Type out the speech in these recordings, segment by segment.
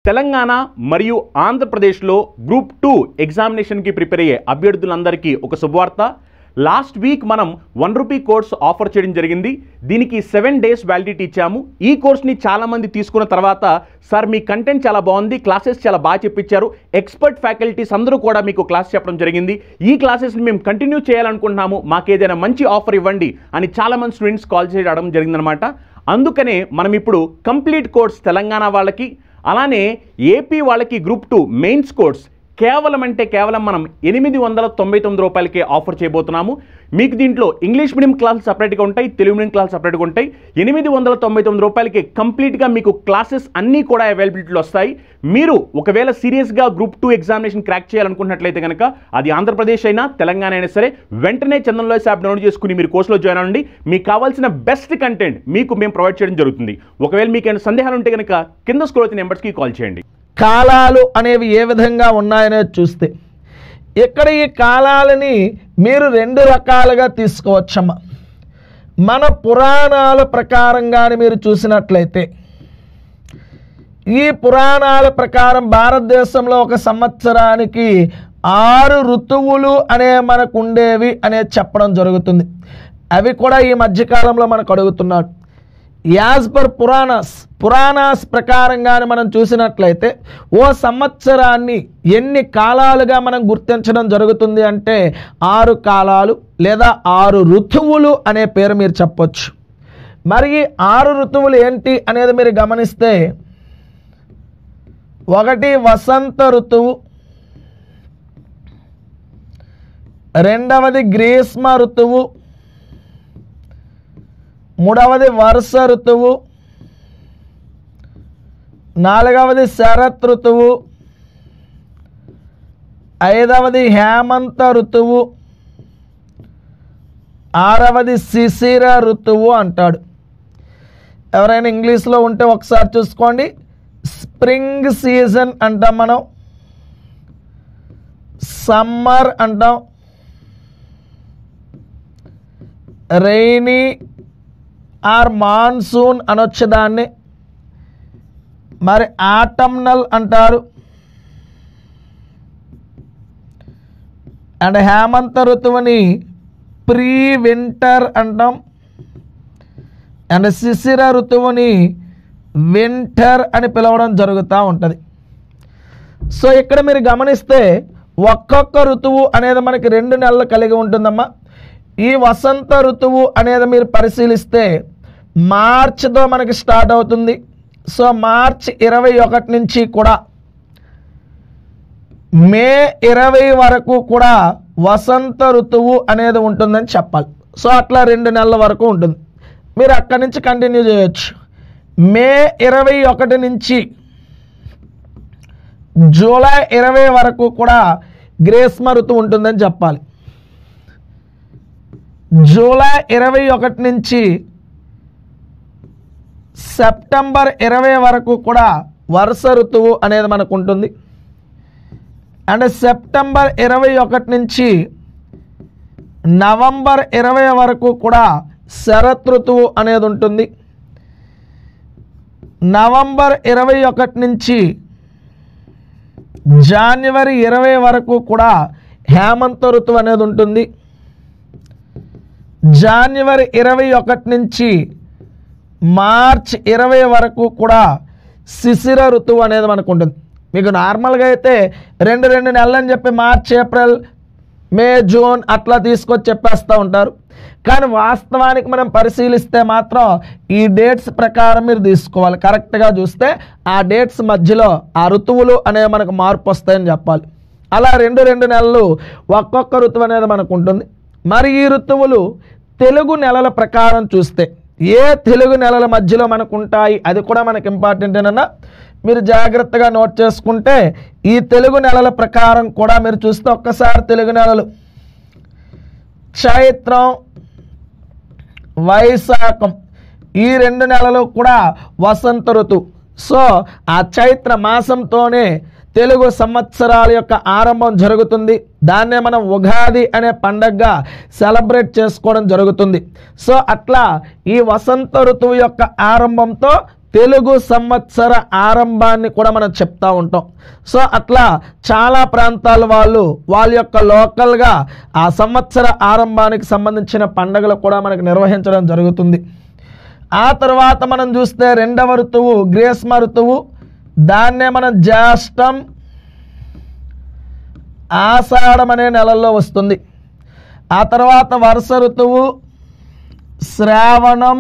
తెలంగాణ మరియు ఆంధ్రప్రదేశ్లో group 2 ఎగ్జామినేషన్కి prepare అయ్యే అభ్యర్థులందరికీ ఒక శుభవార్త. లాస్ట్ వీక్ మనం ₹1 కోర్స్ ఆఫర్ చేయడం జరిగింది. దీనికి 7 డేస్ వ్యాలిడిటీ ఇచ్చాము. ఈ కోర్స్ని చాలామంది తీసుకున్న తర్వాత సార్ మీ కంటెంట్ చాలా బాగుంది, క్లాసెస్ చాలా బాగా చెప్పించారు, ఎక్స్పర్ట్ ఫ్యాకల్టీస్ అందరూ కూడా మీకు క్లాస్ చెప్పడం జరిగింది, ఈ క్లాసెస్ని మేము కంటిన్యూ చేయాలనుకుంటున్నాము, మాకు ఏదైనా మంచి ఆఫర్ ఇవ్వండి అని చాలామంది స్టూడెంట్స్ కాల్ చేయడం జరిగిందనమాట. అందుకనే మనం ఇప్పుడు కంప్లీట్ కోర్స్ తెలంగాణ వాళ్ళకి అలానే ఏపీ వాళ్ళకి గ్రూప్ 2 మెయిన్స్ కోర్స్ కేవలం మనం ₹899కే ఆఫర్ చేయబోతున్నాము. మీకు దీంట్లో ఇంగ్లీష్ మీడియం క్లాసులు సపరేట్గా ఉంటాయి, తెలుగు మీడియం క్లాసులు సపరేట్గా ఉంటాయి. ₹899కి కంప్లీట్గా మీకు క్లాసెస్ అన్నీ కూడా అవైలబిలిటీలో వస్తాయి. మీరు ఒకవేళ సీరియస్గా గ్రూప్ 2 ఎగ్జామినేషన్ క్రాక్ చేయాలనుకుంటున్నట్లయితే కనుక అది ఆంధ్రప్రదేశ్ అయినా తెలంగాణ అయినా సరే వెంటనే చందన్ లాయర్స్ యాప్ డౌన్లోడ్ చేసుకుని మీరు కోర్సులో జాయిన్ అవ్వండి. మీకు కావాల్సిన బెస్ట్ కంటెంట్ మీకు మేము ప్రొవైడ్ చేయడం జరుగుతుంది. ఒకవేళ మీకు ఏమైనా సందేహాలు ఉంటే కనుక కింద స్క్రోల్ అవుతున్న నెంబర్స్కి కాల్ చేయండి. కాలాలు అనేవి ఏ విధంగా ఉన్నాయనేది చూస్తే ఇక్కడ ఈ కాలాలని మీరు 2 రకాలుగా తీసుకోవచ్చమ్మా. మన పురాణాల ప్రకారంగానే మీరు చూసినట్లయితే ఈ పురాణాల ప్రకారం భారతదేశంలో ఒక సంవత్సరానికి 6 ఋతువులు అనే మనకు ఉండేవి అనేది చెప్పడం జరుగుతుంది. అవి కూడా ఈ మధ్యకాలంలో మనకు అడుగుతున్నాడు. యాజ్ పర్ పురాణాస్ ప్రకారంగానే మనం చూసినట్లయితే ఓ సంవత్సరాన్ని ఎన్ని కాలాలుగా మనం గుర్తించడం జరుగుతుంది అంటే 6 కాలాలు లేదా 6 ఋతువులు అనే పేరు మీరు చెప్పొచ్చు. మరి ఈ 6 ఋతువులు ఏంటి అనేది మీరు గమనిస్తే, ఒకటి వసంత ఋతువు, రెండవది గ్రీష్మ ఋతువు, మూడవది వర్ష ఋతువు, నాలుగవది శరత్ ఋతువు, ఐదవది హేమంత ఋతువు, ఆరవది శిశిర ఋతువు అంటాడు. ఎవరైనా ఇంగ్లీష్లో ఉంటే ఒకసారి చూసుకోండి. స్ప్రింగ్ సీజన్ అంటాం మనం, సమ్మర్ అంటాం, రైనీ ఆర్ మాన్సూన్ అనొచ్చు దాన్ని, మరి ఆటమ్నల్ అంటారు, అండ్ హేమంత ఋతువుని ప్రీ వింటర్ అంటాం, అండ్ శిశిర ఋతువుని వింటర్ అని పిలవడం జరుగుతూ ఉంటుంది. సో ఇక్కడ మీరు గమనిస్తే ఒక్కొక్క ఋతువు అనేది మనకి 2 నెలలు కలిగి ఉంటుందమ్మా. ఈ వసంత ఋతువు అనేది మీరు పరిశీలిస్తే మార్చితో మనకి స్టార్ట్ అవుతుంది. సో మార్చ్ 21 నుంచి కూడా మే 20 వరకు కూడా వసంత ఋతువు అనేది ఉంటుందని చెప్పాలి. సో అట్లా 2 నెలల వరకు ఉంటుంది. మీరు అక్కడి నుంచి కంటిన్యూ చేయొచ్చు. మే 21 నుంచి జూలై 20 వరకు కూడా గ్రీష్మ ఋతువు ఉంటుందని చెప్పాలి. జూలై 21 నుంచి సెప్టెంబర్ 20 వరకు కూడా వర్ష ఋతువు అనేది మనకు ఉంటుంది. అండ్ సెప్టెంబర్ 21 నుంచి నవంబర్ 20 వరకు కూడా శరత్ ఋతువు అనేది ఉంటుంది. నవంబర్ 21 నుంచి జనవరి 20 వరకు కూడా హేమంత ఋతువు అనేది ఉంటుంది. జనవరి 21 నుంచి మార్చ్ 20 వరకు కూడా శిశిర ఋతువు అనేది మనకు ఉంటుంది. మీకు నార్మల్గా అయితే 2 నెలలు అని చెప్పి మార్చ్, ఏప్రిల్, మే, జూన్ అట్లా తీసుకొచ్చి చెప్పేస్తూ ఉంటారు. కానీ వాస్తవానికి మనం పరిశీలిస్తే మాత్రం ఈ డేట్స్ ప్రకారం మీరు తీసుకోవాలి. కరెక్ట్గా చూస్తే ఆ డేట్స్ మధ్యలో ఆ ఋతువులు అనేవి మనకు మార్పు వస్తాయని చెప్పాలి. అలా 2 నెలలు ఒక్కొక్క ఋతువు అనేది మనకు ఉంటుంది. మరి ఈ ఋతువులు తెలుగు నెలల ప్రకారం చూస్తే ఏ తెలుగు నెలల మధ్యలో మనకు ఉంటాయి అది కూడా మనకు ఇంపార్టెంట్ ఏనన్నా. మీరు జాగ్రత్తగా నోట్ చేసుకుంటే ఈ తెలుగు నెలల ప్రకారం కూడా మీరు చూస్తే ఒక్కసారి తెలుగు నెలలు చైత్రం, వైశాఖం ఈ 2 నెలలు కూడా వసంత ఋతువు. సో ఆ చైత్ర మాసంతోనే తెలుగు సంవత్సరాల యొక్క ఆరంభం జరుగుతుంది. దాన్నే మనం ఉగాది అనే పండగగా సెలబ్రేట్ చేసుకోవడం జరుగుతుంది. సో అట్లా ఈ వసంత ఋతువు యొక్క ఆరంభంతో తెలుగు సంవత్సర ఆరంభాన్ని కూడా మనం చెప్తా ఉంటాం. సో అట్లా చాలా ప్రాంతాల వాళ్ళు వాళ్ళ యొక్క లోకల్గా ఆ సంవత్సర ఆరంభానికి సంబంధించిన పండుగలు కూడా మనకు నిర్వహించడం జరుగుతుంది. ఆ తర్వాత మనం చూస్తే రెండవ ఋతువు గ్రీష్మ ఋతువు, దాన్నే మనం జ్యేష్టం ఆషాఢం అనే నెలల్లో వస్తుంది. ఆ తర్వాత వర్ష ఋతువు శ్రావణం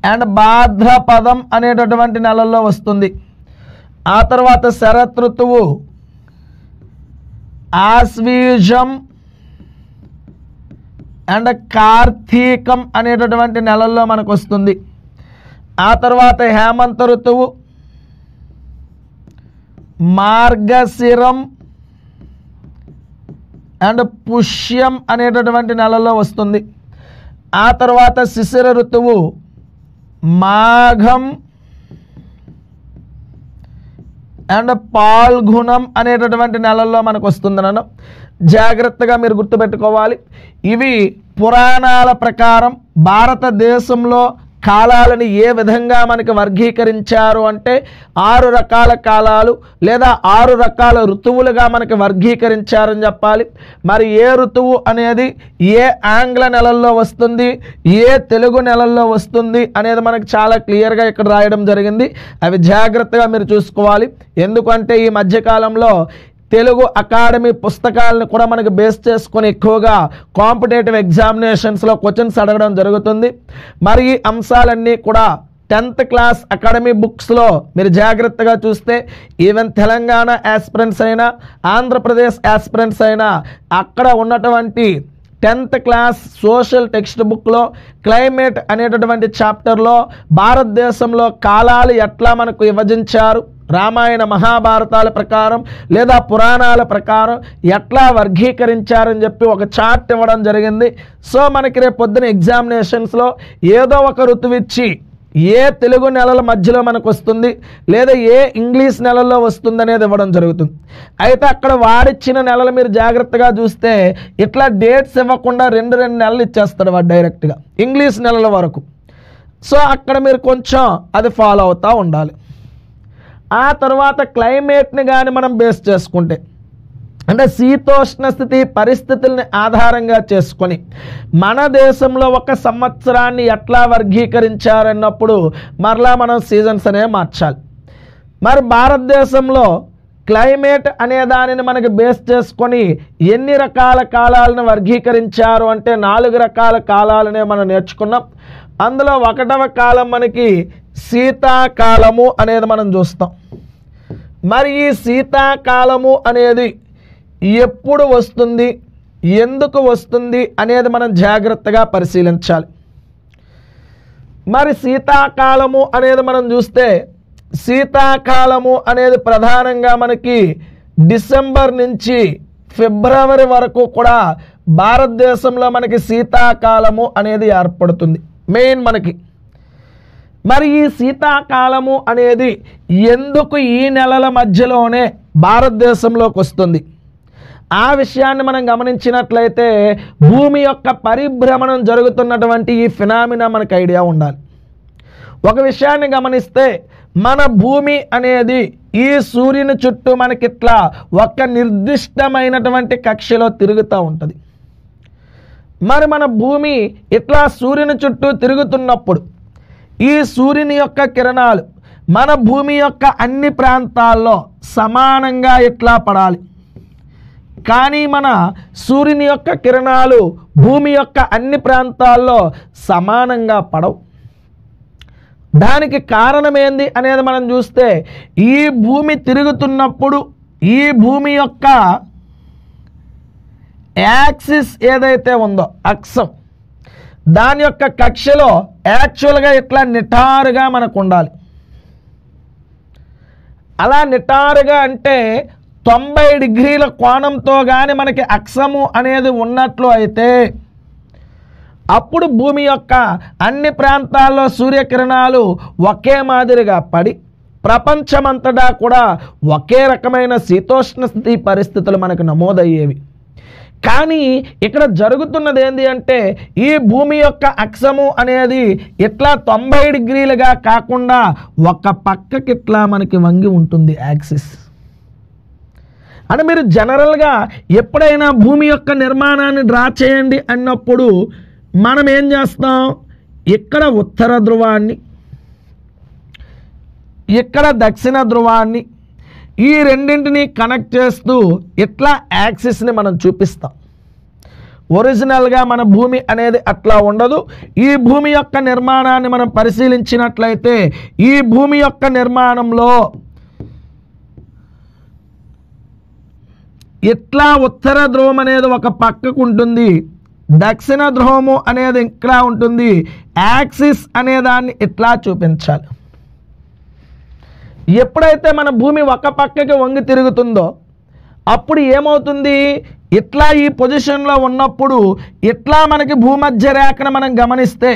అండ్ భాద్రపదం అనేటటువంటి నెలల్లో వస్తుంది. ఆ తర్వాత శరత్ ఋతువు ఆశ్వీజం అండ్ కార్తీకం అనేటటువంటి నెలల్లో మనకు వస్తుంది. ఆ తర్వాత హేమంత ఋతువు మార్గశిరం అండ్ పుష్యం అనేటటువంటి నెలల్లో వస్తుంది. ఆ తర్వాత శిశిర ఋతువు మాఘం అండ్ పాల్గుణం అనేటటువంటి నెలల్లో మనకు వస్తుందన్న జాగ్రత్తగా మీరు గుర్తుపెట్టుకోవాలి. ఇవి పురాణాల ప్రకారం భారతదేశంలో కాలాలని ఏ విధంగా మనకి వర్గీకరించారు అంటే 6 రకాల కాలాలు లేదా 6 రకాల ఋతువులుగా మనకి వర్గీకరించారని చెప్పాలి. మరి ఏ ఋతువు అనేది ఏ ఆంగ్ల నెలల్లో వస్తుంది, ఏ తెలుగు నెలల్లో వస్తుంది అనేది మనకు చాలా క్లియర్గా ఇక్కడ రాయడం జరిగింది. అవి జాగ్రత్తగా మీరు చూసుకోవాలి. ఎందుకంటే ఈ మధ్యకాలంలో తెలుగు అకాడమీ పుస్తకాలను కూడా మనకు బేస్ చేసుకొని ఎక్కువగా కాంపిటేటివ్ ఎగ్జామినేషన్స్లో క్వశ్చన్స్ అడగడం జరుగుతుంది. మరి ఈ అంశాలన్నీ కూడా 10th క్లాస్ అకాడమీ బుక్స్లో మీరు జాగ్రత్తగా చూస్తే ఈవెన్ తెలంగాణ యాస్పిరెంట్స్ అయినా ఆంధ్రప్రదేశ్ యాస్పిరెంట్స్ అయినా అక్కడ ఉన్నటువంటి 10th క్లాస్ సోషల్ టెక్స్ట్ బుక్లో క్లైమేట్ అనేటటువంటి చాప్టర్లో భారతదేశంలో కాలాలు ఎట్లా మనకు విభజించారు, రామాయణ మహాభారతాల ప్రకారం లేదా పురాణాల ప్రకారం ఎట్లా వర్గీకరించారని చెప్పి ఒక చార్ట్ ఇవ్వడం జరిగింది. సో మనకి రేపు పొద్దున ఎగ్జామినేషన్స్లో ఏదో ఒక ఋతువు ఇచ్చి ఏ తెలుగు నెలల మధ్యలో మనకు వస్తుంది లేదా ఏ ఇంగ్లీష్ నెలల్లో వస్తుంది అనేది ఇవ్వడం జరుగుతుంది. అయితే అక్కడ వాడిచ్చిన నెలలు మీరు జాగ్రత్తగా చూస్తే ఇట్లా డేట్స్ ఇవ్వకుండా 2 నెలలు ఇచ్చేస్తాడు వాడు డైరెక్ట్గా ఇంగ్లీష్ నెలల వరకు. సో అక్కడ మీరు కొంచెం అది ఫాలో అవుతూ ఉండాలి. ఆ తర్వాత క్లైమేట్ని కానీ మనం బేస్ చేసుకుంటే అంటే శీతోష్ణ స్థితి పరిస్థితుల్ని ఆధారంగా చేసుకొని మన దేశంలో ఒక సంవత్సరాన్ని ఎట్లా వర్గీకరించారన్నప్పుడు మరలా మనం సీజన్స్ అనేవి మార్చాలి. మరి భారతదేశంలో క్లైమేట్ అనే దానిని మనకి బేస్ చేసుకొని ఎన్ని రకాల కాలాలను వర్గీకరించారు అంటే 4 రకాల కాలాలనే మనం నేర్చుకున్నాం. అందులో 1వ కాలం మనకి శీతాకాలము అనేది మనం చూస్తాం. మరి ఈ శీతాకాలము అనేది ఎప్పుడు వస్తుంది, ఎందుకు వస్తుంది అనేది మనం జాగ్రత్తగా పరిశీలించాలి. మరి శీతాకాలము అనేది మనం చూస్తే శీతాకాలము అనేది ప్రధానంగా మనకి డిసెంబర్ నుంచి ఫిబ్రవరి వరకు కూడా భారతదేశంలో మనకి శీతాకాలము అనేది ఏర్పడుతుంది మెయిన్ మనకి. మరి ఈ శీతాకాలము అనేది ఎందుకు ఈ నెలల మధ్యలోనే భారతదేశంలోకి వస్తుంది ఆ విషయాన్ని మనం గమనించినట్లయితే భూమి యొక్క పరిభ్రమణం జరుగుతున్నటువంటి ఈ ఫినామినా మనకు ఐడియా ఉండాలి. ఒక విషయాన్ని గమనిస్తే మన భూమి అనేది ఈ సూర్యుని చుట్టూ మనకిట్లా ఒక నిర్దిష్టమైనటువంటి కక్షలో తిరుగుతూ ఉంటుంది. మరి మన భూమి ఇట్లా సూర్యుని చుట్టూ తిరుగుతున్నప్పుడు ఈ సూర్యుని యొక్క కిరణాలు మన భూమి యొక్క అన్ని ప్రాంతాల్లో సమానంగా ఇట్లా పడాలి. కానీ మన సూర్యుని యొక్క కిరణాలు భూమి యొక్క అన్ని ప్రాంతాల్లో సమానంగా పడవు. దానికి కారణం ఏంది అనేది మనం చూస్తే ఈ భూమి తిరుగుతున్నప్పుడు ఈ భూమి యొక్క యాక్సిస్ ఏదైతే ఉందో అక్షం దాని యొక్క కక్షలో యాక్చువల్గా ఇట్లా నిటారుగా మనకు ఉండాలి. అలా నిటారుగా అంటే 90 డిగ్రీల కోణంతో కానీ మనకి అక్షము అనేది ఉన్నట్లు అయితే అప్పుడు భూమి యొక్క అన్ని ప్రాంతాల్లో సూర్యకిరణాలు ఒకే మాదిరిగా పడి ప్రపంచమంతటా కూడా ఒకే రకమైన శీతోష్ణ స్థితి పరిస్థితులు మనకు నమోదయ్యేవి. కానీ ఇక్కడ జరుగుతున్నది ఏంటి అంటే ఈ భూమి యొక్క అక్షము అనేది ఇట్లా 90 డిగ్రీలుగా కాకుండా ఒక పక్కకి ఇట్లా మనకి వంగి ఉంటుంది యాక్సిస్. అంటే మీరు జనరల్గా ఎప్పుడైనా భూమి యొక్క నిర్మాణాన్ని డ్రా చేయండి అన్నప్పుడు మనం ఏం చేస్తాం, ఇక్కడ ఉత్తర ధ్రువాన్ని, ఇక్కడ దక్షిణ ధ్రువాన్ని, ఈ రెండింటిని కనెక్ట్ చేస్తూ ఇట్లా యాక్సిస్ని మనం చూపిస్తాం. ఒరిజినల్గా మన భూమి అనేది అట్లా ఉండదు. ఈ భూమి యొక్క నిర్మాణాన్ని మనం పరిశీలించినట్లయితే ఈ భూమి యొక్క నిర్మాణంలో ఇట్లా ఉత్తర ధ్రువం అనేది ఒక పక్కకు ఉంటుంది, దక్షిణ ధ్రువము అనేది ఇక్కడ ఉంటుంది. యాక్సిస్ అనే దాన్ని ఇట్లా చూపించాలి. ఎప్పుడైతే మన భూమి ఒక పక్కకి వంగి తిరుగుతుందో అప్పుడు ఏమవుతుంది, ఇట్లా ఈ పొజిషన్లో ఉన్నప్పుడు ఇట్లా మనకి భూమధ్య రేఖను మనం గమనిస్తే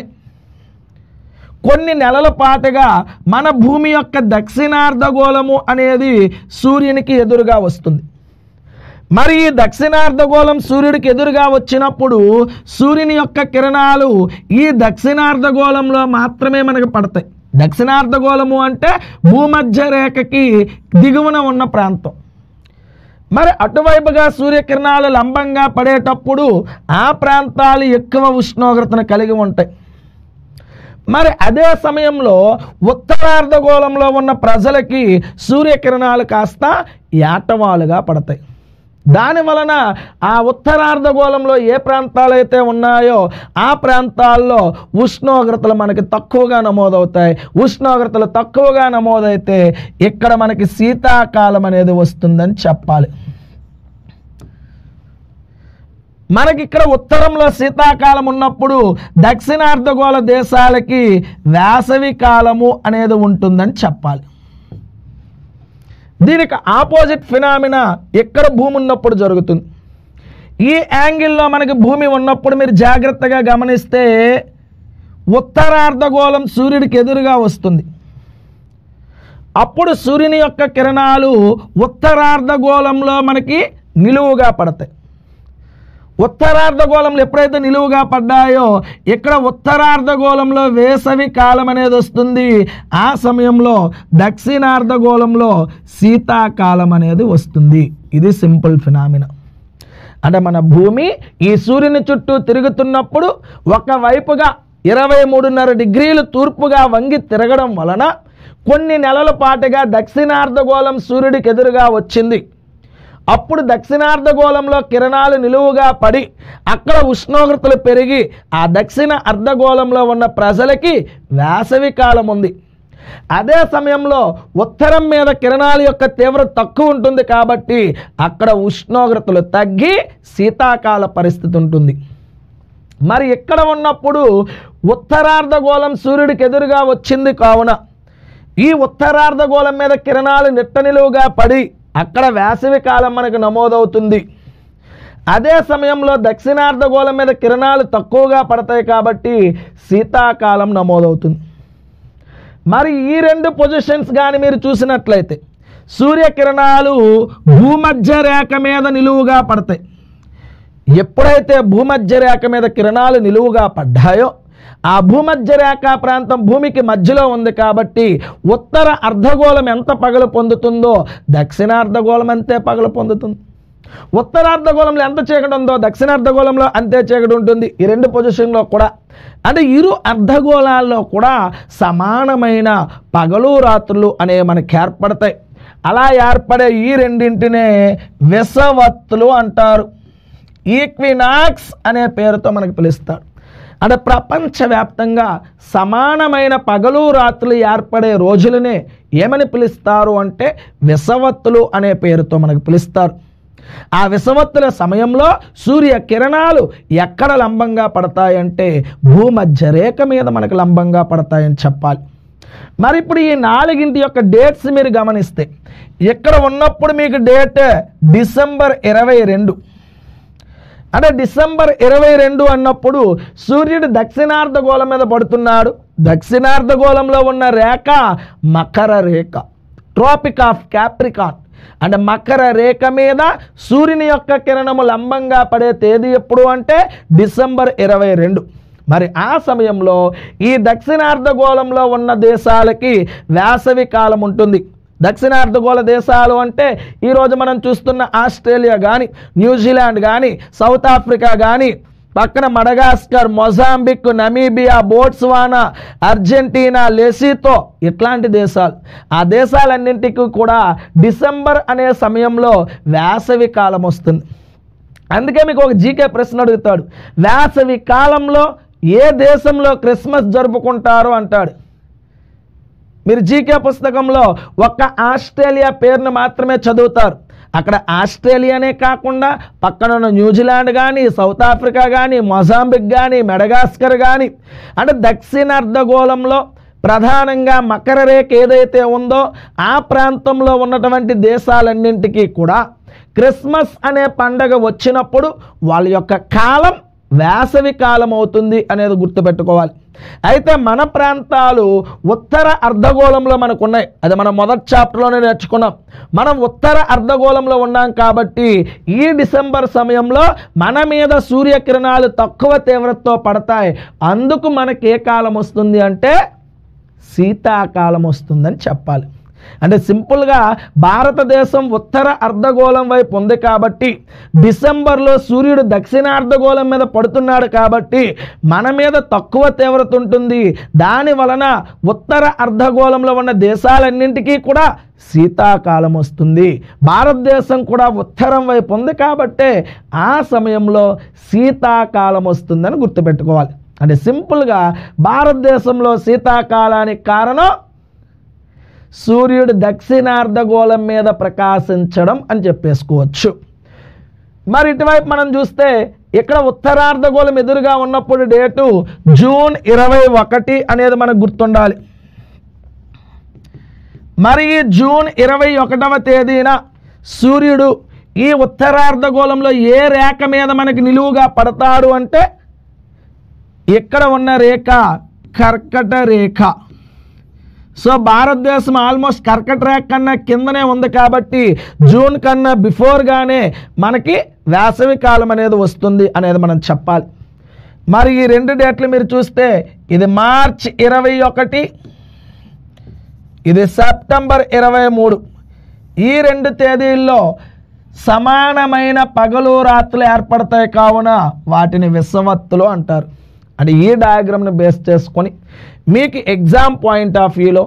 కొన్ని నెలల పాటుగా మన భూమి యొక్క దక్షిణార్ధగోళము అనేది సూర్యునికి ఎదురుగా వస్తుంది. మరి ఈ దక్షిణార్ధగోళం సూర్యుడికి ఎదురుగా వచ్చినప్పుడు సూర్యుని యొక్క కిరణాలు ఈ దక్షిణార్ధగోళంలో మాత్రమే మనకు పడతాయి. దక్షిణార్ధగోళము అంటే భూమధ్య రేఖకి దిగువన ఉన్న ప్రాంతం. మరి అటువైపుగా సూర్యకిరణాలు లంబంగా పడేటప్పుడు ఆ ప్రాంతాలు ఎక్కువ ఉష్ణోగ్రతను కలిగి ఉంటాయి. మరి అదే సమయంలో ఉత్తరార్ధగోళంలో ఉన్న ప్రజలకి సూర్యకిరణాలు కాస్త ఏటవాలుగా పడతాయి. దాని వలన ఆ ఉత్తరార్ధగోళంలో ఏ ప్రాంతాలైతే ఉన్నాయో ఆ ప్రాంతాల్లో ఉష్ణోగ్రతలు మనకి తక్కువగా నమోదవుతాయి. ఉష్ణోగ్రతలు తక్కువగా నమోదైతే ఇక్కడ మనకి శీతాకాలం అనేది వస్తుందని చెప్పాలి. మనకి ఇక్కడ ఉత్తరంలో శీతాకాలం ఉన్నప్పుడు దక్షిణార్ధగోళ దేశాలకి వేసవి కాలము అనేది ఉంటుందని చెప్పాలి. దీనికి ఆపోజిట్ ఫినామినా ఎక్కడ భూమి ఉన్నప్పుడు జరుగుతుంది. ఈ యాంగిల్లో మనకి భూమి ఉన్నప్పుడు మీరు జాగ్రత్తగా గమనిస్తే ఉత్తరార్ధగోళం సూర్యుడికి ఎదురుగా వస్తుంది. అప్పుడు సూర్యుని యొక్క కిరణాలు ఉత్తరార్ధగోళంలో మనకి నిలువుగా పడతాయి. ఉత్తరార్ధగోళంలో ఎప్పుడైతే నిలువుగా పడ్డాయో ఇక్కడ ఉత్తరార్ధగోళంలో వేసవి కాలం అనేది వస్తుంది. ఆ సమయంలో దక్షిణార్ధగోళంలో శీతాకాలం అనేది వస్తుంది. ఇది సింపుల్ ఫినామినా. అంటే మన భూమి ఈ సూర్యుని చుట్టూ తిరుగుతున్నప్పుడు ఒకవైపుగా 23.5 డిగ్రీలు తూర్పుగా వంగి తిరగడం వలన కొన్ని నెలల పాటుగా దక్షిణార్ధగోళం సూర్యుడికి ఎదురుగా వచ్చింది. అప్పుడు దక్షిణార్ధగోళంలో కిరణాలు నిలువుగా పడి అక్కడ ఉష్ణోగ్రతలు పెరిగి ఆ దక్షిణ అర్ధగోళంలో ఉన్న ప్రజలకి వేసవి కాలం ఉంది. అదే సమయంలో ఉత్తరం మీద కిరణాల యొక్క తీవ్రత తక్కువ ఉంటుంది కాబట్టి అక్కడ ఉష్ణోగ్రతలు తగ్గి శీతాకాల పరిస్థితి ఉంటుంది. మరి ఇక్కడ ఉన్నప్పుడు ఉత్తరార్ధగోళం సూర్యుడికి ఎదురుగా వచ్చింది కావున ఈ ఉత్తరార్ధగోళం మీద కిరణాలు నిట్ట నిలువుగా పడి అక్కడ వేసవి కాలం మనకు నమోదవుతుంది. అదే సమయంలో దక్షిణార్ధగోళం మీద కిరణాలు తక్కువగా పడతాయి కాబట్టి శీతాకాలం నమోదవుతుంది. మరి ఈ రెండు పొజిషన్స్ కానీ మీరు చూసినట్లయితే సూర్యకిరణాలు భూమధ్య రేఖ మీద నిలువుగా పడతాయి. ఎప్పుడైతే భూమధ్య రేఖ మీద కిరణాలు నిలువుగా పడ్డాయో ఆ భూమధ్య రేఖ ప్రాంతం భూమికి మధ్యలో ఉంది కాబట్టి ఉత్తర అర్ధగోళం ఎంత పగలు పొందుతుందో దక్షిణార్ధగోళం అంతే పగలు పొందుతుంది. ఉత్తరార్ధగోళంలో ఎంత చీకటి ఉందో దక్షిణార్ధగోళంలో అంతే చీకటి ఉంటుంది. ఈ రెండు పొజిషన్లో కూడా అంటే ఇరు అర్ధగోళాల్లో కూడా సమానమైన పగలు రాత్రులు అనేవి మనకి ఏర్పడతాయి. అలా ఏర్పడే ఈ రెండింటినే విషవత్తులు అంటారు. ఈక్వినాక్స్ అనే పేరుతో మనకు పిలుస్తారు. అంటే ప్రపంచవ్యాప్తంగా సమానమైన పగలు రాత్రులు ఏర్పడే రోజులనే ఏమని పిలుస్తారు అంటే విషవత్తులు అనే పేరుతో మనకు పిలుస్తారు. ఆ విషవత్తుల సమయంలో సూర్య కిరణాలు ఎక్కడ లంబంగా పడతాయంటే భూమధ్య రేఖ మీద మనకు లంబంగా పడతాయని చెప్పాలి. మరి ఇప్పుడు ఈ నాలుగింటి యొక్క డేట్స్ మీరు గమనిస్తే ఇక్కడ ఉన్నప్పుడు మీకు డేట్ డిసెంబర్ 22. అంటే డిసెంబర్ 22 అన్నప్పుడు సూర్యుడు దక్షిణార్ధగోళం మీద పడుతున్నాడు. దక్షిణార్ధగోళంలో ఉన్న రేఖ మకర రేఖ, ట్రాపిక్ ఆఫ్ క్యాప్రికాన్. అంటే మకర రేఖ మీద సూర్యుని యొక్క కిరణము లంబంగా పడే తేదీ ఎప్పుడు అంటే డిసెంబర్ 22. మరి ఆ సమయంలో ఈ దక్షిణార్ధగోళంలో ఉన్న దేశాలకి వేసవి కాలం ఉంటుంది. దక్షిణార్ధగోళ దేశాలు అంటే ఈరోజు మనం చూస్తున్న ఆస్ట్రేలియా కానీ, న్యూజిలాండ్ కానీ, సౌత్ ఆఫ్రికా కానీ, పక్కన Madagascar, Mozambique, Namibia, Botswana, Argentina, Lesotho ఇట్లాంటి దేశాలు, ఆ దేశాలన్నింటికి కూడా డిసెంబర్ అనే సమయంలో వేసవి కాలం వస్తుంది. అందుకే మీకు ఒక జీకే ప్రశ్న అడుగుతాడు, వేసవి కాలంలో ఏ దేశంలో క్రిస్మస్ జరుపుకుంటారు అంటాడు. మీరు జీకే పుస్తకంలో ఒక్క ఆస్ట్రేలియా పేరును మాత్రమే చదువుతారు. అక్కడ ఆస్ట్రేలియానే కాకుండా పక్కన ఉన్న న్యూజిలాండ్ కానీ, సౌత్ ఆఫ్రికా కానీ, మొజాంబిక్ కానీ, మెడగాస్కర్ కానీ, అంటే దక్షిణార్ధగోళంలో ప్రధానంగా మకర రేఖ ఏదైతే ఉందో ఆ ప్రాంతంలో ఉన్నటువంటి దేశాలన్నింటికీ కూడా క్రిస్మస్ అనే పండగ వచ్చినప్పుడు వాళ్ళ యొక్క కాలం వేసవి కాలం అవుతుంది అనేది గుర్తుపెట్టుకోవాలి. అయితే మన ప్రాంతాలు ఉత్తర అర్ధగోళంలో మనకు ఉన్నాయి. అది మనం మొదటి చాప్టర్లోనే నేర్చుకున్నాం. మనం ఉత్తర అర్ధగోళంలో ఉన్నాం కాబట్టి ఈ డిసెంబర్ సమయంలో మన మీద సూర్యకిరణాలు తక్కువ తీవ్రతతో పడతాయి. అందుకు మనకి ఏ కాలం వస్తుంది అంటే శీతాకాలం వస్తుందని చెప్పాలి. అంటే సింపుల్గా భారతదేశం ఉత్తర అర్ధగోళం వైపు ఉంది కాబట్టి డిసెంబర్లో సూర్యుడు దక్షిణార్ధగోళం మీద పడుతున్నాడు కాబట్టి మన మీద తక్కువ తీవ్రత ఉంటుంది. దాని వలన ఉత్తర అర్ధగోళంలో ఉన్న దేశాలన్నింటికీ కూడా శీతాకాలం వస్తుంది. భారతదేశం కూడా ఉత్తరం వైపు ఉంది కాబట్టి ఆ సమయంలో శీతాకాలం వస్తుందని గుర్తుపెట్టుకోవాలి. అంటే సింపుల్గా భారతదేశంలో శీతాకాలానికి కారణం సూర్యుడు దక్షిణార్ధగోళం మీద ప్రకాశించడం అని చెప్పేసుకోవచ్చు. మరి ఇటువైపు మనం చూస్తే ఇక్కడ ఉత్తరార్ధగోళం ఎదురుగా ఉన్నప్పుడు డేటు జూన్ 21 అనేది మనకు గుర్తుండాలి. మరి ఈ జూన్ 21వ తేదీన సూర్యుడు ఈ ఉత్తరార్ధగోళంలో ఏ రేఖ మీద మనకి నిలువుగా పడతాడు అంటే ఇక్కడ ఉన్న రేఖ కర్కట రేఖ. సో భారతదేశం ఆల్మోస్ట్ కర్కట రేఖ కన్నా కిందనే ఉంది కాబట్టి జూన్ కన్నా బిఫోర్గానే మనకి వేసవి కాలం అనేది వస్తుంది అనేది మనం చెప్పాలి. మరి ఈ రెండు డేట్లు మీరు చూస్తే ఇది మార్చ్ 21, ఇది సెప్టెంబర్ 23. ఈ రెండు తేదీల్లో సమానమైన పగలు రాత్రులు ఏర్పడతాయి కావున వాటిని విషవత్తులు అంటారు. అంటే ఈ డయాగ్రామ్ని బేస్ చేసుకొని మీకు ఎగ్జామ్ పాయింట్ ఆఫ్ వ్యూలో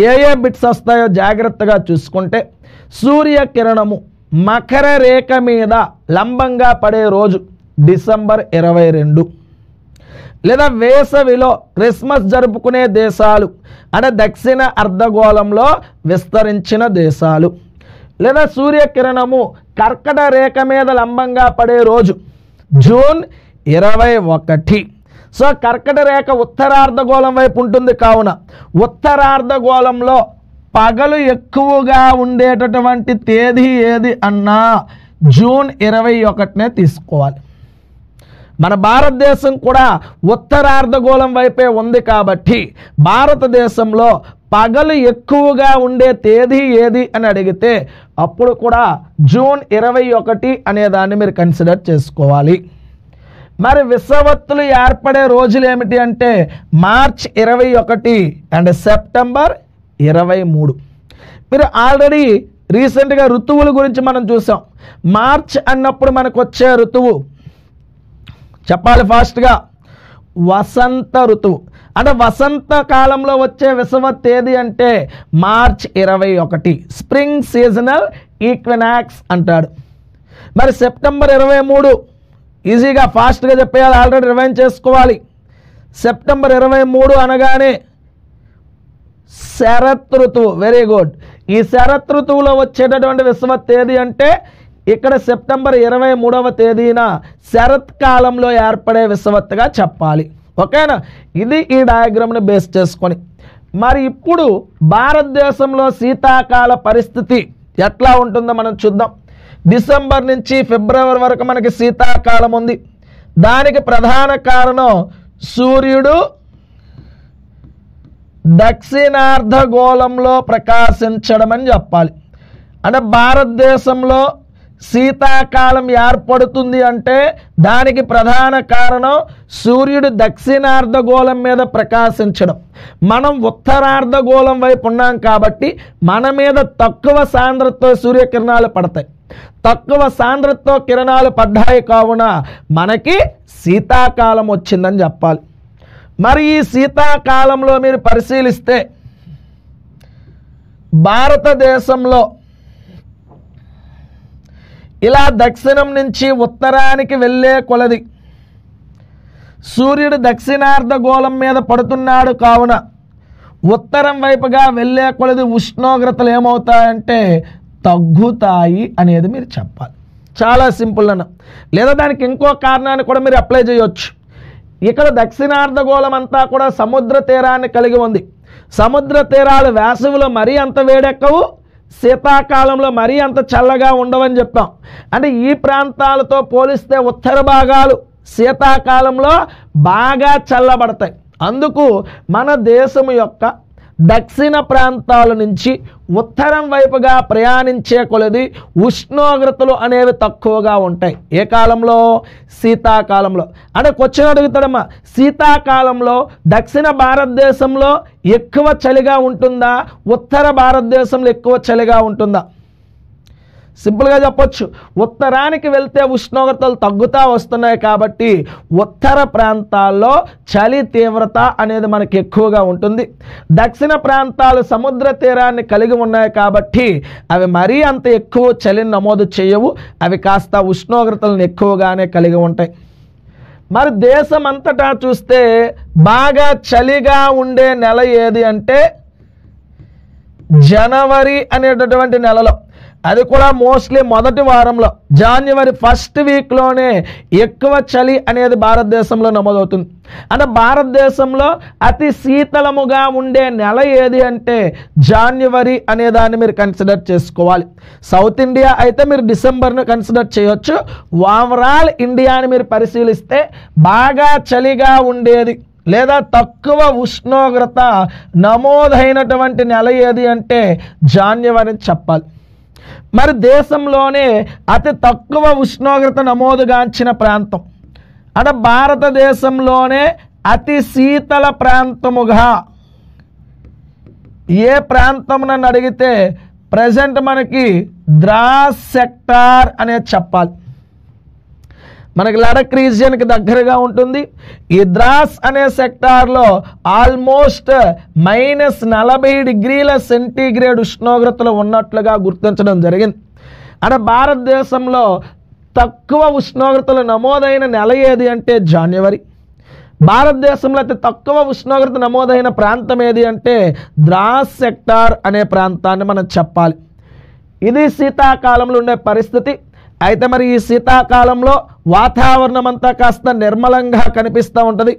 ఏ బిట్స్ వస్తాయో జాగ్రత్తగా చూసుకుంటే సూర్యకిరణము మకర రేఖ మీద లంబంగా పడే రోజు డిసెంబర్ 22. లేదా వేసవిలో క్రిస్మస్ జరుపుకునే దేశాలు అంటే దక్షిణ అర్ధగోళంలో విస్తరించిన దేశాలు. లేదా సూర్యకిరణము కర్కట రేఖ మీద లంబంగా పడే రోజు జూన్ 21. సో కర్కట రేఖ ఉత్తరార్ధగోళం వైపు ఉంటుంది కావున ఉత్తరార్ధగోళంలో పగలు ఎక్కువగా ఉండేటటువంటి తేదీ ఏది అన్నా జూన్ 21నే తీసుకోవాలి. మన భారతదేశం కూడా ఉత్తరార్ధగోళం వైపే ఉంది కాబట్టి భారతదేశంలో పగలు ఎక్కువగా ఉండే తేదీ ఏది అని అడిగితే అప్పుడు కూడా జూన్ 21 అనే దాన్ని మీరు కన్సిడర్ చేసుకోవాలి. మరి విషవత్తులు ఏర్పడే రోజులు ఏమిటి అంటే మార్చ్ 21 అండ్ సెప్టెంబర్ 23. మీరు ఆల్రెడీ రీసెంట్గా ఋతువుల గురించి మనం చూసాం. మార్చ్ అన్నప్పుడు మనకు వచ్చే ఋతువు చెప్పాలి ఫాస్ట్గా వసంత ఋతువు. అంటే వసంత కాలంలో వచ్చే విషవత్ తేదీ అంటే మార్చ్ 21, స్ప్రింగ్ సీజనల్ ఈక్వినాక్స్ అంటాడు. మరి సెప్టెంబర్ 23 ఈజీగా ఫాస్ట్గా చెప్పేయాలి, ఆల్రెడీ రివైండ్ చేసుకోవాలి. సెప్టెంబర్ 23 అనగానే శరత్ ఋతువు. Very good. ఈ శరత్ ఋతువులో వచ్చేటటువంటి విషవత్ తేదీ అంటే ఇక్కడ సెప్టెంబర్ 23వ తేదీన శరత్ కాలంలో ఏర్పడే విషవత్తుగా చెప్పాలి. ఓకేనా? ఇది ఈ డయాగ్రామ్ని బేస్ చేసుకొని. మరి ఇప్పుడు భారతదేశంలో శీతాకాల పరిస్థితి ఎట్లా ఉంటుందో మనం చూద్దాం. డిసెంబర్ నుంచి ఫిబ్రవరి వరకు మనకి శీతాకాలం ఉంది. దానికి ప్రధాన కారణం సూర్యుడు దక్షిణార్ధగోళంలో ప్రకాశించడం అని చెప్పాలి. అంటే భారతదేశంలో శీతాకాలం ఏర్పడుతుంది అంటే దానికి ప్రధాన కారణం సూర్యుడు దక్షిణార్ధగోళం మీద ప్రకాశించడం. మనం ఉత్తరార్ధగోళం వైపు ఉన్నాం కాబట్టి మన మీద తక్కువ సాంద్రతతో సూర్యకిరణాలు పడతాయి. తక్కువ సాంద్రతతో కిరణాలు పడ్డాయి కావున మనకి శీతాకాలం వచ్చిందని చెప్పాలి. మరి ఈ శీతాకాలంలో మీరు పరిశీలిస్తే భారతదేశంలో ఇలా దక్షిణం నుంచి ఉత్తరానికి వెళ్ళే కొలది సూర్యుడు దక్షిణార్ధగోళం మీద పడుతున్నాడు కావున ఉత్తరం వైపుగా వెళ్ళే కొలది ఉష్ణోగ్రతలు ఏమవుతాయంటే తగ్గుతాయి అనేది మీరు చెప్పాలి. చాలా సింపుల్ అన్న. లేదా దానికి ఇంకో కారణాన్ని కూడా మీరు అప్లై చేయొచ్చు. ఇక్కడ దక్షిణార్ధగోళం అంతా కూడా సముద్ర తీరాన్ని కలిగి ఉంది. సముద్ర తీరాలు వేసవిలో మరీ అంత వేడెక్కవు, శీతాకాలంలో మరీ అంత చల్లగా ఉండవని చెప్పాం. అంటే ఈ ప్రాంతాలతో పోలిస్తే ఉత్తర భాగాలు శీతాకాలంలో బాగా చల్లబడతాయి. అందుకు మన దేశం యొక్క దక్షిణ ప్రాంతాల నుంచి ఉత్తరం వైపుగా ప్రయాణించే కొలది ఉష్ణోగ్రతలు అనేవి తక్కువగా ఉంటాయి. ఏ కాలంలో? శీతాకాలంలో. అంటే క్వశ్చన్ అడుగుతాడమ్మా, శీతాకాలంలో దక్షిణ భారతదేశంలో ఎక్కువ చలిగా ఉంటుందా, ఉత్తర భారతదేశంలో ఎక్కువ చలిగా ఉంటుందా? సింపుల్గా చెప్పొచ్చు, ఉత్తరానికి వెళ్తే ఉష్ణోగ్రతలు తగ్గుతూ వస్తున్నాయి కాబట్టి ఉత్తర ప్రాంతాల్లో చలి తీవ్రత అనేది మనకి ఎక్కువగా ఉంటుంది. దక్షిణ ప్రాంతాలు సముద్ర తీరాన్ని కలిగి ఉన్నాయి కాబట్టి అవి మరీ అంత ఎక్కువ చలిని నమోదు చేయవు, అవి కాస్త ఉష్ణోగ్రతలను ఎక్కువగానే కలిగి ఉంటాయి. మరి దేశం అంతటా చూస్తే బాగా చలిగా ఉండే నెల ఏది అంటే జనవరి అనేటటువంటి నెలలో, అది కూడా మోస్ట్లీ మొదటి వారంలో జాన్యువరి ఫస్ట్ వీక్లోనే ఎక్కువ చలి అనేది భారతదేశంలో నమోదవుతుంది. అంటే భారతదేశంలో అతి శీతలముగా ఉండే నెల ఏది అంటే జాన్యువరి అనే దాన్ని మీరు కన్సిడర్ చేసుకోవాలి. సౌత్ ఇండియా అయితే మీరు డిసెంబర్ను కన్సిడర్ చేయొచ్చు. ఓవరాల్ ఇండియాని మీరు పరిశీలిస్తే బాగా చలిగా ఉండేది లేదా తక్కువ ఉష్ణోగ్రత నమోదైనటువంటి నెల ఏది అంటే జాన్యువరి అని చెప్పాలి. మరి దేశంలోనే అతి తక్కువ ఉష్ణోగ్రత నమోదుగాంచిన ప్రాంతం అంటే భారతదేశంలోనే అతి శీతల ప్రాంతముగా ఏ ప్రాంతం నన్ను అడిగితే ప్రజెంట్ మనకి ద్రాస్ సెక్టార్ అనేది చెప్పాలి. మనకి లడక్ రీజియన్కి దగ్గరగా ఉంటుంది. ఈ ద్రాస్ అనే సెక్టార్లో ఆల్మోస్ట్ -40 డిగ్రీల సెంటీగ్రేడ్ ఉష్ణోగ్రతలు ఉన్నట్లుగా గుర్తించడం జరిగింది. అంటే భారతదేశంలో తక్కువ ఉష్ణోగ్రతలు నమోదైన నెల ఏది అంటే జాన్యువరి. భారతదేశంలో అతి తక్కువ ఉష్ణోగ్రత నమోదైన ప్రాంతం ఏది అంటే ద్రాస్ సెక్టార్ అనే ప్రాంతాన్ని మనం చెప్పాలి. ఇది శీతాకాలంలో ఉండే పరిస్థితి. అయితే మరి ఈ శీతాకాలంలో వాతావరణం అంతా కాస్త నిర్మలంగా కనిపిస్తూ ఉంటుంది.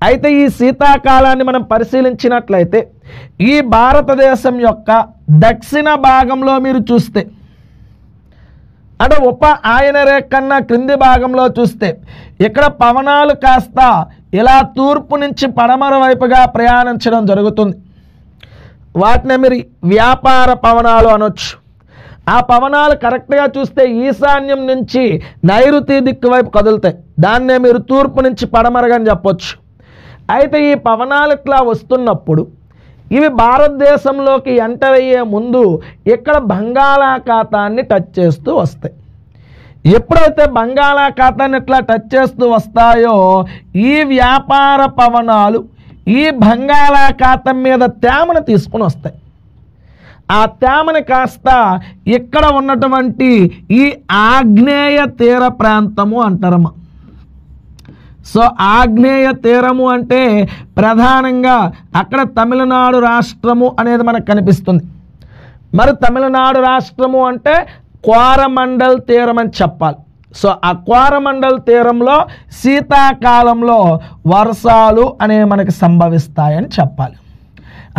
అయితే ఈ శీతాకాలాన్ని మనం పరిశీలించినట్లయితే ఈ భారతదేశం యొక్క దక్షిణ భాగంలో మీరు చూస్తే అంటే ఉప ఆయన రేఖ కన్నా క్రింది భాగంలో చూస్తే ఇక్కడ పవనాలు కాస్త ఇలా తూర్పు నుంచి పడమర వైపుగా ప్రయాణించడం జరుగుతుంది. వాటిని మీరు వ్యాపార పవనాలు అనొచ్చు. ఆ పవనాలు కరెక్ట్గా చూస్తే ఈశాన్యం నుంచి నైరుతి దిక్కు వైపు కదులుతాయి. దాన్నే మీరు తూర్పు నుంచి పడమరగా అని చెప్పొచ్చు. అయితే ఈ పవనాలు ఇట్లా వస్తున్నప్పుడు ఇవి భారతదేశంలోకి ఎంటర్ అయ్యే ముందు ఇక్కడ బంగాళాఖాతాన్ని టచ్ చేస్తూ వస్తాయి. ఎప్పుడైతే బంగాళాఖాతాన్ని ఇట్లా టచ్ చేస్తూ వస్తాయో ఈ వ్యాపార పవనాలు ఈ బంగాళాఖాతం మీద తేమను తీసుకుని వస్తాయి. ఆ తేమని కాస్త ఇక్కడ ఉన్నటువంటి ఈ ఆగ్నేయ తీర ప్రాంతము అంటారమ్మ. సో ఆగ్నేయ తీరము అంటే ప్రధానంగా అక్కడ తమిళనాడు రాష్ట్రము అనేది మనకు కనిపిస్తుంది. మరి తమిళనాడు రాష్ట్రము అంటే కోరమండల్ తీరం అని చెప్పాలి. సో ఆ కోరమండల్ తీరంలో శీతాకాలంలో వర్షాలు అనేవి మనకి సంభవిస్తాయని చెప్పాలి.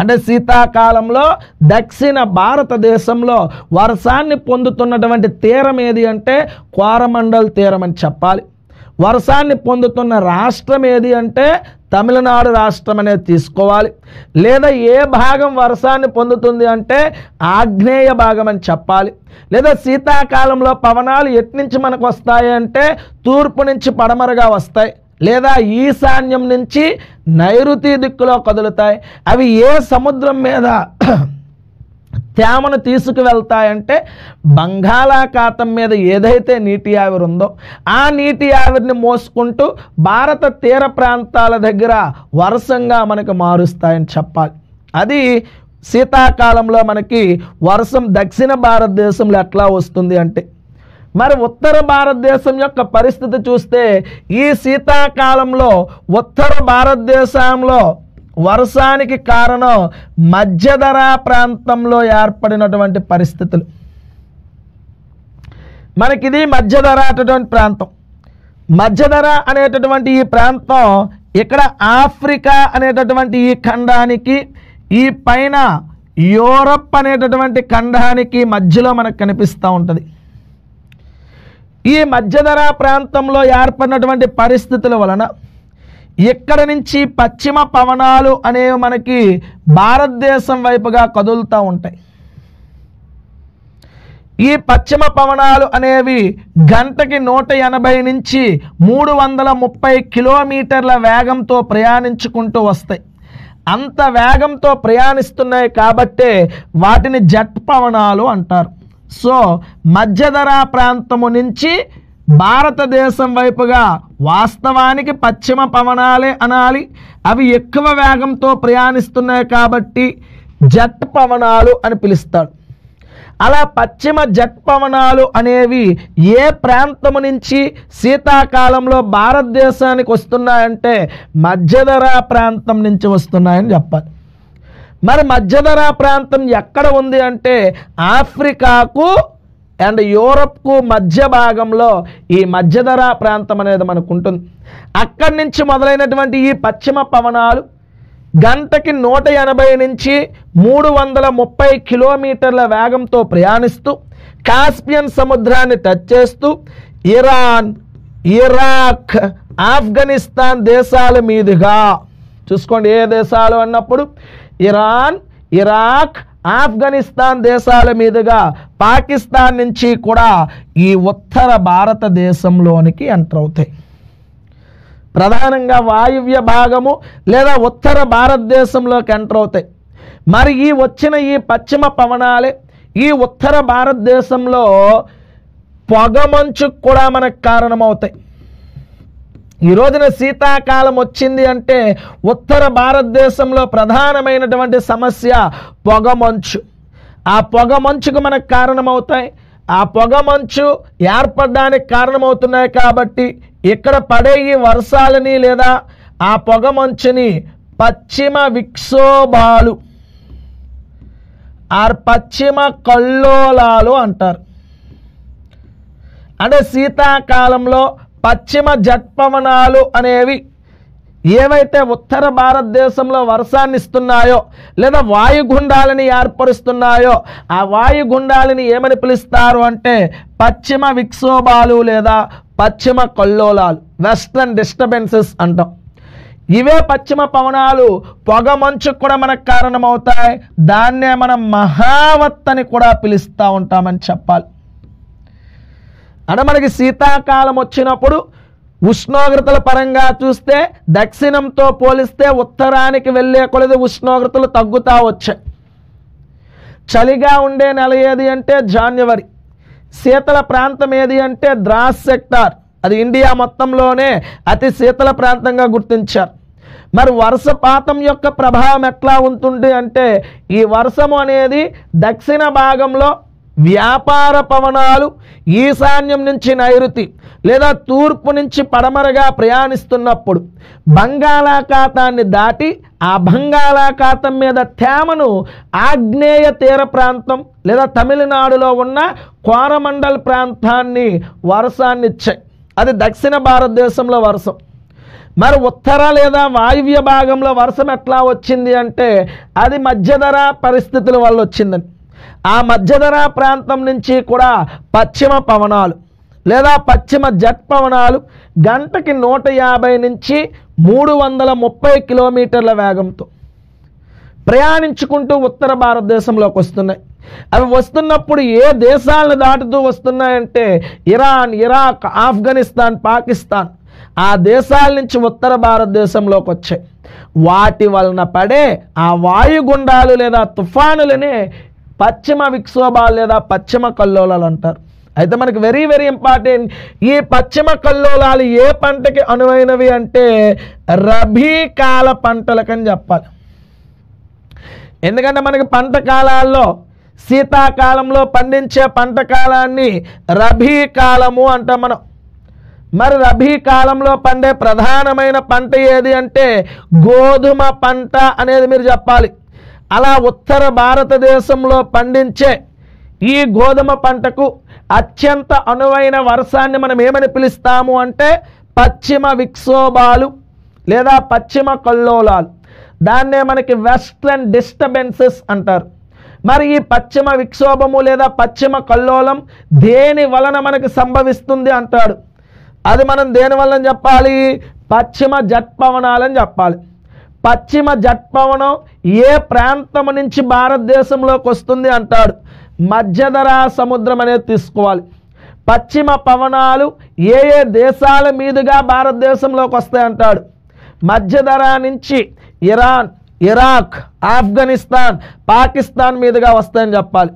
అంటే శీతాకాలంలో దక్షిణ భారతదేశంలో వర్షాన్ని పొందుతున్నటువంటి తీరం ఏది అంటే కోరమండల్ తీరం అని చెప్పాలి. వర్షాన్ని పొందుతున్న రాష్ట్రం ఏది అంటే తమిళనాడు రాష్ట్రం అనేది తీసుకోవాలి. లేదా ఏ భాగం వర్షాన్ని పొందుతుంది అంటే ఆగ్నేయ భాగం అని చెప్పాలి. లేదా శీతాకాలంలో పవనాలు ఎట్నుంచి మనకు వస్తాయి అంటే తూర్పు నుంచి పడమరగా వస్తాయి, లేదా ఈశాన్యం నుంచి నైరుతి దిక్కులో కదులుతాయి. అవి ఏ సముద్రం మీద తేమను తీసుకువెళ్తాయంటే బంగాళాఖాతం మీద ఏదైతే నీటి ఆవిరి ఉందో ఆ నీటి ఆవిరిని మోసుకుంటూ భారత తీర ప్రాంతాల దగ్గర వర్షంగా మనకు మారుస్తాయని చెప్పాలి. అది శీతాకాలంలో మనకి వర్షం దక్షిణ భారతదేశంలో ఎట్లా వస్తుంది అంటే. మరి ఉత్తర భారతదేశం యొక్క పరిస్థితి చూస్తే ఈ శీతాకాలంలో ఉత్తర భారతదేశంలో వర్షానికి కారణం మధ్యధరా ప్రాంతంలో ఏర్పడినటువంటి పరిస్థితులు. మనకిది మధ్యధర అటువంటి ప్రాంతం. మధ్యధర అనేటటువంటి ఈ ప్రాంతం ఇక్కడ ఆఫ్రికా అనేటటువంటి ఈ ఖండానికి, ఈ పైన యూరప్ అనేటటువంటి ఖండానికి మధ్యలో మనకు కనిపిస్తూ ఉంటుంది. ఈ మధ్యధరా ప్రాంతంలో ఏర్పడినటువంటి పరిస్థితుల వలన ఇక్కడ నుంచి పశ్చిమ పవనాలు అనేవి మనకి భారతదేశం వైపుగా కదులుతూ ఉంటాయి. ఈ పశ్చిమ పవనాలు అనేవి గంటకి 180 నుంచి 330 కిలోమీటర్ల వేగంతో ప్రయాణించుకుంటూ వస్తాయి. అంత వేగంతో ప్రయాణిస్తున్నాయి కాబట్టే వాటిని జెట్ పవనాలు అంటారు. సో మధ్యధరా ప్రాంతము నుంచి భారతదేశం వైపుగా వాస్తవానికి పశ్చిమ పవనాలే అనాలి, అవి ఎక్కువ వేగంతో ప్రయాణిస్తున్నాయి కాబట్టి జెట్ పవనాలు అని పిలుస్తాడు. అలా పశ్చిమ జెట్ పవనాలు అనేవి ఏ ప్రాంతము నుంచి శీతాకాలంలో భారతదేశానికి వస్తున్నాయంటే మధ్యధరా ప్రాంతం నుంచి వస్తున్నాయని చెప్పాలి. మరి మధ్యధరా ప్రాంతం ఎక్కడ ఉంది అంటే ఆఫ్రికాకు అండ్ యూరప్కు మధ్య భాగంలో ఈ మధ్యధరా ప్రాంతం అనేది మనకు ఉంటుంది. అక్కడి నుంచి మొదలైనటువంటి ఈ పశ్చిమ పవనాలు గంటకి 180 నుంచి 330 కిలోమీటర్ల వేగంతో ప్రయాణిస్తూ కాస్పియన్ సముద్రాన్ని టచ్ చేస్తూ ఇరాన్, ఇరాక్, ఆఫ్ఘనిస్తాన్ దేశాల మీదుగా, చూసుకోండి ఏ దేశాలు అన్నప్పుడు ఇరాన్, ఇరాక్, ఆఫ్ఘనిస్తాన్ దేశాల మీదుగా పాకిస్తాన్ నుంచి కూడా ఈ ఉత్తర భారతదేశంలోనికి ఎంటర్ అవుతాయి. ప్రధానంగా వాయువ్య భాగము లేదా ఉత్తర భారతదేశంలోకి ఎంటర్ అవుతాయి. మరి ఈ వచ్చిన ఈ పశ్చిమ పవనాలే ఈ ఉత్తర భారతదేశంలో పొగమంచుకు కూడా మనకు కారణమవుతాయి. ఈ రోజున శీతాకాలం వచ్చింది అంటే ఉత్తర భారతదేశంలో ప్రధానమైనటువంటి సమస్య పొగమంచు. ఆ పొగమంచుకు మనకు కారణమవుతాయి. ఆ పొగమంచు ఏర్పడడానికి కారణమవుతున్నాయి కాబట్టి ఇక్కడ పడే ఈ వర్షాలని లేదా ఆ పొగమంచుని పశ్చిమ విక్షోభాలు ఆర్ పశ్చిమ కల్లోలాలు అంటారు. అంటే శీతాకాలంలో పశ్చిమ జెట్ పవనాలు అనేవి ఏవైతే ఉత్తర భారతదేశంలో వర్షాన్ని ఇస్తున్నాయో లేదా వాయుగుండాలని ఏర్పరుస్తున్నాయో ఆ వాయుగుండాలని ఏమని పిలుస్తారు అంటే పశ్చిమ విక్షోభాలు లేదా పశ్చిమ కల్లోలాలు, వెస్ట్రన్ డిస్టర్బెన్సెస్ అంటాం. ఇవే పశ్చిమ పవనాలు పొగమంచుకు కూడా మనకు కారణమవుతాయి. దాన్నే మనం మహావత్ అని కూడా పిలుస్తూ ఉంటామని చెప్పాలి. అంటే మనకి శీతాకాలం వచ్చినప్పుడు ఉష్ణోగ్రతల పరంగా చూస్తే దక్షిణంతో పోలిస్తే ఉత్తరానికి వెళ్ళే కొలది ఉష్ణోగ్రతలు తగ్గుతూ వచ్చాయి. చలిగా ఉండే నెల ఏది అంటే జాన్యువరి. శీతల ప్రాంతం ఏది అంటే ద్రాస్ సెక్టార్, అది ఇండియా మొత్తంలోనే అతి శీతల ప్రాంతంగా గుర్తించారు. మరి వర్షపాతం యొక్క ప్రభావం ఎట్లా ఉంటుంది అంటే ఈ వర్షము అనేది దక్షిణ భాగంలో వ్యాపార పవనాలు ఈశాన్యం నుంచి నైరుతి లేదా తూర్పు నుంచి పడమరగా ప్రయాణిస్తున్నప్పుడు బంగాళాఖాతాన్ని దాటి ఆ బంగాళాఖాతం మీద తేమను ఆగ్నేయ తీర ప్రాంతం లేదా తమిళనాడులో ఉన్న కోరమండల్ ప్రాంతాన్ని వర్షాన్ని ఇచ్చాయి. అది దక్షిణ భారతదేశంలో వర్షం. మరి ఉత్తర లేదా వాయువ్య భాగంలో వర్షం ఎట్లా వచ్చింది అంటే అది మధ్యధరా పరిస్థితుల వల్ల వచ్చిందని. ఆ మధ్యధరా ప్రాంతం నుంచి కూడా పశ్చిమ పవనాలు లేదా పశ్చిమ జట్ పవనాలు గంటకి 150 నుంచి 330 కిలోమీటర్ల వేగంతో ప్రయాణించుకుంటూ ఉత్తర భారతదేశంలోకి వస్తున్నాయి. అవి వస్తున్నప్పుడు ఏ దేశాలను దాటుతూ వస్తున్నాయంటే ఇరాన్, ఇరాక్, ఆఫ్ఘనిస్తాన్, పాకిస్తాన్ ఆ దేశాల నుంచి ఉత్తర భారతదేశంలోకి వచ్చాయి. వాటి వలన పడే ఆ వాయుగుండాలు లేదా తుఫానులనే పశ్చిమ విక్షోభాలు లేదా పశ్చిమ కల్లోలాలు అంటారు. అయితే మనకి వెరీ వెరీ ఇంపార్టెంట్, ఈ పశ్చిమ కల్లోలాలు ఏ పంటకి అనువైనవి అంటే రబీ కాల పంటలకని చెప్పాలి. ఎందుకంటే మనకి పంట కాలాల్లో శీతాకాలంలో పండించే పంట కాలాన్ని రబీ కాలము అంటాం మనం. మరి రబీ కాలంలో పండే ప్రధానమైన పంట ఏది అంటే గోధుమ పంట అనేది మీరు చెప్పాలి. అలా ఉత్తర భారతదేశంలో పండించే ఈ గోధుమ పంటకు అత్యంత అనువైన వర్షాన్ని మనం ఏమని పిలుస్తాము అంటే పశ్చిమ విక్షోభాలు లేదా పశ్చిమ కల్లోలాలు. దాన్నే మనకి వెస్ట్రన్ డిస్టర్బెన్సెస్ అంటారు. మరి ఈ పశ్చిమ విక్షోభము లేదా పశ్చిమ కల్లోలం దేని వలన మనకి సంభవిస్తుంది అంటాడు. అది మనం దేని వలన చెప్పాలి? పశ్చిమ జట్పవనాలని చెప్పాలి. పశ్చిమ జట్పవనం ఏ ప్రాంతం నుంచి భారతదేశంలోకి వస్తుంది అంటాడు. మధ్యధరా సముద్రం అనేది తీసుకోవాలి. పశ్చిమ పవనాలు ఏ ఏ దేశాల మీదుగా భారతదేశంలోకి వస్తాయి అంటాడు. మధ్యధరా నుంచి ఇరాన్, ఇరాక్, ఆఫ్ఘనిస్తాన్, పాకిస్తాన్ మీదుగా వస్తాయని చెప్పాలి.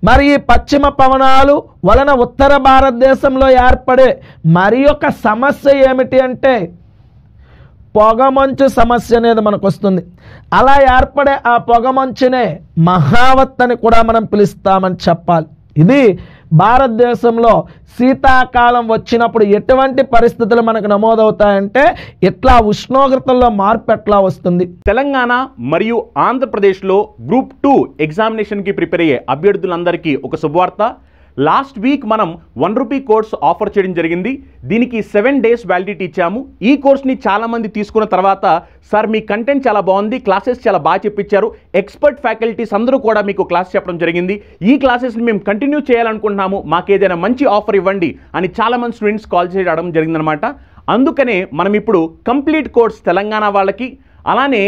మరి ఈ పశ్చిమ పవనాలు వలన ఉత్తర భారతదేశంలో ఏర్పడే మరి ఒక సమస్య ఏమిటి అంటే పొగమంచు సమస్య అనేది మనకు వస్తుంది. అలా ఏర్పడే ఆ పొగమంచునే మహావత్ అని కూడా మనం పిలుస్తామని చెప్పాలి. ఇది భారతదేశంలో శీతాకాలం వచ్చినప్పుడు ఎటువంటి పరిస్థితులు మనకు నమోదవుతాయంటే ఇట్లా ఉష్ణోగ్రతల్లో మార్పు ఎట్లా వస్తుంది. తెలంగాణ మరియు ఆంధ్రప్రదేశ్లో గ్రూప్ 2 ఎగ్జామినేషన్కి ప్రిపేర్ అయ్యే అభ్యర్థులందరికీ ఒక శుభవార్త. లాస్ట్ వీక్ మనం 1 రూపీ కోర్స్ ఆఫర్ చేయడం జరిగింది. దీనికి 7 డేస్ వ్యాలిడిటీ ఇచ్చాము. ఈ కోర్స్ని చాలామంది తీసుకున్న తర్వాత సార్ మీ కంటెంట్ చాలా బాగుంది, క్లాసెస్ చాలా బాగా చెప్పించారు, ఎక్స్పర్ట్ ఫ్యాకల్టీస్ అందరూ కూడా మీకు క్లాస్ చెప్పడం జరిగింది, ఈ క్లాసెస్ని మేము కంటిన్యూ చేయాలనుకుంటున్నాము, మాకు ఏదైనా మంచి ఆఫర్ ఇవ్వండి అని చాలామంది స్టూడెంట్స్ కాల్ చేయడం జరిగిందనమాట. అందుకనే మనం ఇప్పుడు కంప్లీట్ కోర్స్ తెలంగాణ వాళ్ళకి అలానే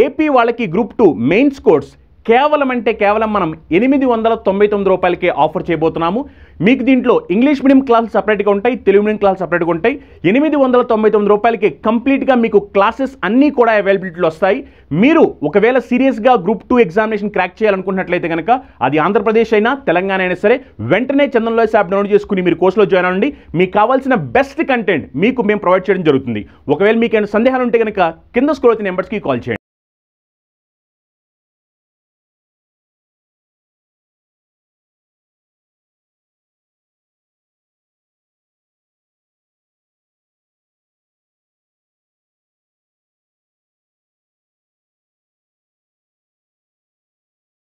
ఏపీ వాళ్ళకి గ్రూప్ 2 మెయిన్స్ కోర్స్ కేవలం మనం 899 రూపాయలకే ఆఫర్ చేయబోతున్నాము. మీకు దీంట్లో ఇంగ్లీష్ మీడియం క్లాసులు సపరేట్గా ఉంటాయి, తెలుగు మీడియం క్లాసులు సపరేట్గా ఉంటాయి. 899 రూపాయలకి కంప్లీట్గా మీకు క్లాసెస్ అన్నీ కూడా అవైలబిలిటీలో వస్తాయి. మీరు ఒకవేళ సీరియస్గా గ్రూప్ 2 ఎగ్జామినేషన్ క్రాక్ చేయాలనుకున్నట్లయితే కనుక అది ఆంధ్రప్రదేశ్ అయినా తెలంగాణ అయినా సరే వెంటనే చందన్ లాయర్స్ యాప్ డౌన్లోడ్ చేసుకుని మీరు కోర్సులో జాయిన్ అవ్వండి. మీకు కావాల్సిన బెస్ట్ కంటెంట్ మీకు మేము ప్రొవైడ్ చేయడం జరుగుతుంది. ఒకవేళ మీకు ఏమైనా సందేహాలు ఉంటే కనుక కింద స్క్రోల్ అవుతున్న నెంబర్స్కి కాల్ చేయండి.